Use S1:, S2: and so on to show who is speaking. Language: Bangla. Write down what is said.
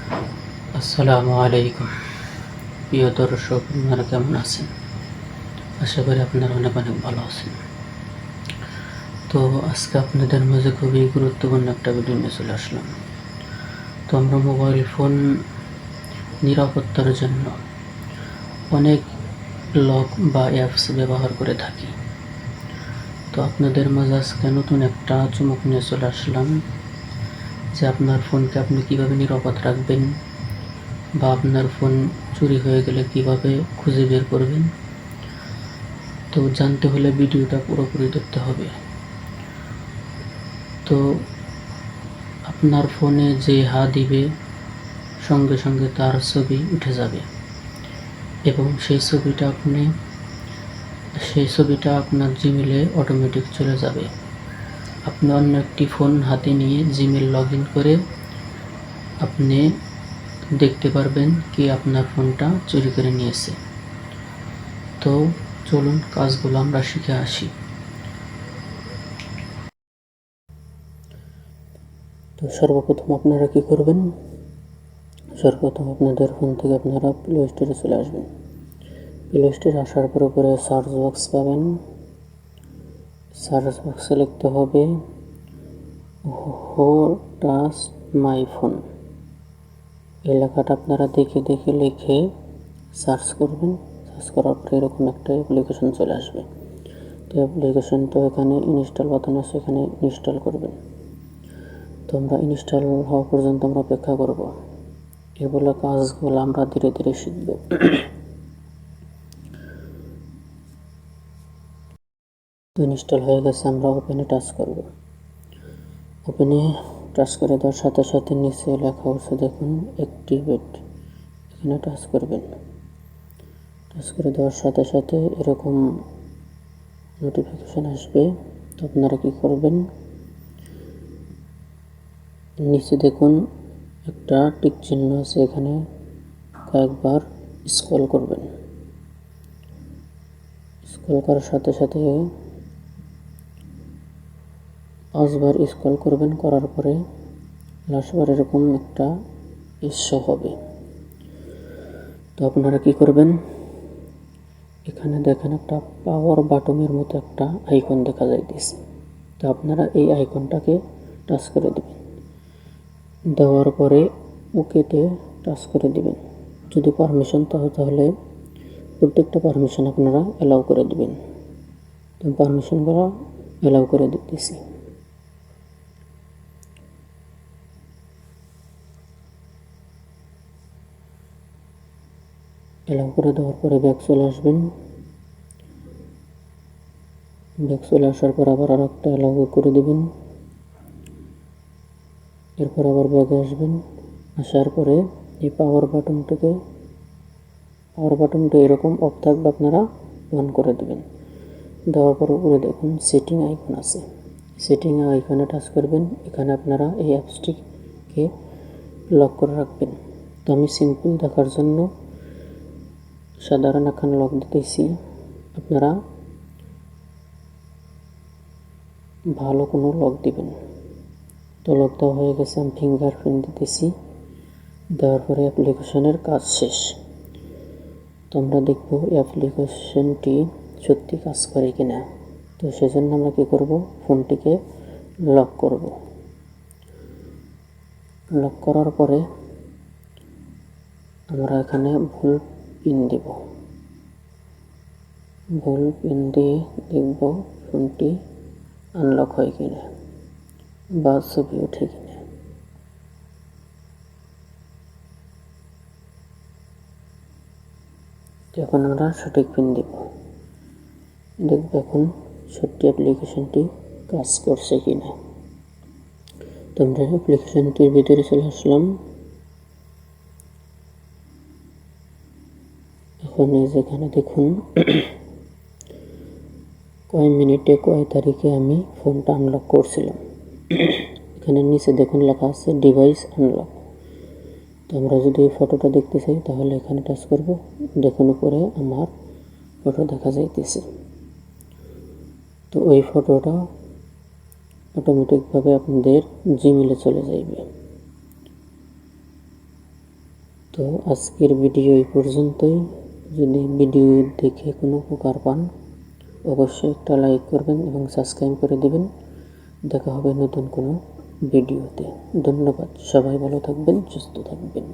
S1: আসসালামু আলাইকুম। প্রিয় দর্শক, আপনারা কেমন আছেন? আশা করি আপনারা অনেক অনেক ভালো আছেন। তো আজকে আপনাদের মাঝে খুবই গুরুত্বপূর্ণ একটা ভিডিও নিয়ে চলে আসলাম। তো আমরা মোবাইল ফোন নিরাপত্তার জন্য অনেক লক বা অ্যাপস ব্যবহার করে থাকি। তো আপনাদের মাঝে আজকে নতুন একটা চমক নিয়ে চলে আসলাম যে আপনার ফোনকে আপনি কীভাবে নিরাপদ রাখবেন বা আপনার ফোন চুরি হয়ে গেলে কীভাবে খুঁজে বের করবেন। তো জানতে হলে ভিডিওটা পুরোপুরি দেখতে হবে। তো আপনার ফোনে যে হাত দিবে সঙ্গে সঙ্গে তার ছবি উঠে যাবে এবং সেই ছবিটা আপনার জিমেলে অটোমেটিক চলে যাবে। আপনি অন্য একটি ফোন হাতে নিয়ে জিমেল লগ ইন করে আপনি দেখতে পারবেন কি আপনার ফোনটা চুরি করে নিয়েছে। তো চলুন কাজগুলো আমরা শিখে আসি। তো সর্বপ্রথম আপনারা কি করবেন, সর্বপ্রথম আপনাদের ফোন থেকে আপনারা প্লে স্টোরে চলে আসবেন। প্লে স্টোরে আসার পর উপরে সার্চ বক্স পাবেন। সার্চ বক্সে লিখতে হবে হো টাচ মাই ফোন। এই লেখাটা আপনারা দেখে দেখে লিখে সার্চ করবেন। সার্চ করার পরে এরকম একটা অ্যাপ্লিকেশন চলে আসবে। তো অ্যাপ্লিকেশন তো এখানে ইনস্টল বাটন আছে, এখানে ইনস্টল করবেন। তো আমরা ইনস্টল হওয়া পর্যন্ত আমরা অপেক্ষা করব। এগুলো কাজগুলো আমরা ধীরে ধীরে শিখব। তো ইনস্টল হয়ে গেছে, আমরা ওপেনে টাচ করব। ওপেনে টাচ করে দেওয়ার সাথে সাথে নিচে লেখা হচ্ছে দেখুন অ্যাক্টিভেট, এখানে টাচ করবেন। টাচ করে দেওয়ার সাথে সাথে এরকম নোটিফিকেশন আসবে। তো আপনারা কি করবেন, নিচে দেখুন একটা টিক চিহ্ন আছে, এখানে কয়েকবার স্ক্রল করবেন। স্ক্রল করার সাথে সাথে 5 বার স্ক্রল করবেন। করার পরে লাস্টবার এরকম একটা শো হবে। তো আপনারা কি করবেন, এখানে দেখেন একটা পাওয়ার বাটনের মতো একটা আইকন দেখা যাইতেছে। তো আপনারা এই আইকনটাকে টাচ করে দেবেন। দেওয়ার পরে ওকেতে টাচ করে দিবেন। যদি পারমিশন তাহলে প্রত্যেকটা পারমিশন আপনারা অ্যালাউ করে দিবেন। তো পারমিশনগুলো অ্যালাউ করে দিতেছি। অ্যালাউ করে দেওয়ার পরে ব্যাক চলে আসবেন। ব্যাক চলে আসার পর আবার আর একটা অ্যালাউ করে দিবেন। এরপর আবার ব্যাকে আসবেন। আসার পরে এই পাওয়ার বাটনটা এরকম অফ থাকবে, আপনারা অন করে দেবেন। দেওয়ার পর উপরে দেখুন সেটিং আইকন আছে, সেটিং আইকনে টাচ করবেন। এখানে আপনারা এই অ্যাপসটিকে লক করে রাখবেন। তো আমি সিম্পল দেখার জন্য সাধারণ এখন লক দিতেছি। আপনারা ভালো কোনো লক দিবেন। তো লক দেওয়া হয়ে গেছে, আমি ফিঙ্গারপ্রিন্ট দিতেছি। দেওয়ার পরে অ্যাপ্লিকেশনের কাজ শেষ। তো আমরা দেখব অ্যাপ্লিকেশনটি সত্যি কাজ করে কিনা। তো সেজন্য আমরা কি করব, ফোনটিকে লক করব। লক করার পরে আমরা এখানে ভুল পিন দেব। ভুল পিন দিয়ে দেখব ফোনটি আনলক হয় কিনা বা ছবি ওঠে কিনা। এখন আমরা সঠিক পিন দেব, দেখব এখন সত্যি অ্যাপ্লিকেশনটি কাজ করছে কিনা। তো আমরা অ্যাপ্লিকেশনটির ভিতরে চলে আসলাম। এখন এই যেখানে দেখুন কয় মিনিটে কয় তারিখে আমি ফোনটা আনলক করছিলাম। এখানে নিচে দেখুন লেখা আছে ডিভাইস আনলক। তো আমরা যদি এই ফটোটা দেখতে চাই তাহলে এখানে টাচ করব। দেখুন উপরে আমার ফটো দেখা যাইতেছে। তো ওই ফটোটা অটোমেটিকভাবে আপনাদের জিমেলে চলে যাইবে। তো আজকের ভিডিও এই পর্যন্তই। যদি ভিডিও দেখে কোনো উপকার পান অবশ্যই একটা লাইক করবেন এবং সাবস্ক্রাইব করে দেবেন। দেখা হবে নতুন কোনো ভিডিওতে। ধন্যবাদ। সবাই ভালো থাকবেন, সুস্থ থাকবেন।